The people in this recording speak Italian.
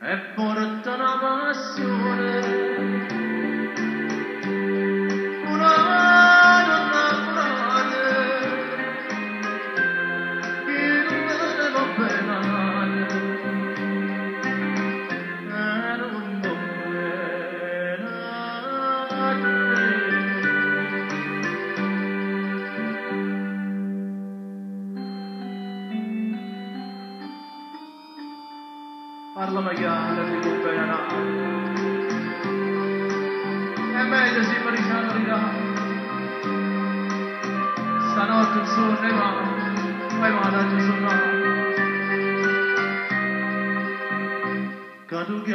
E porta una passione, una donna morale, che non me va bene, e non va bene a te. Parla magari di bene, è meglio se mi risalirà. Stanotte il sole va, poi vado a suonare. Cadu che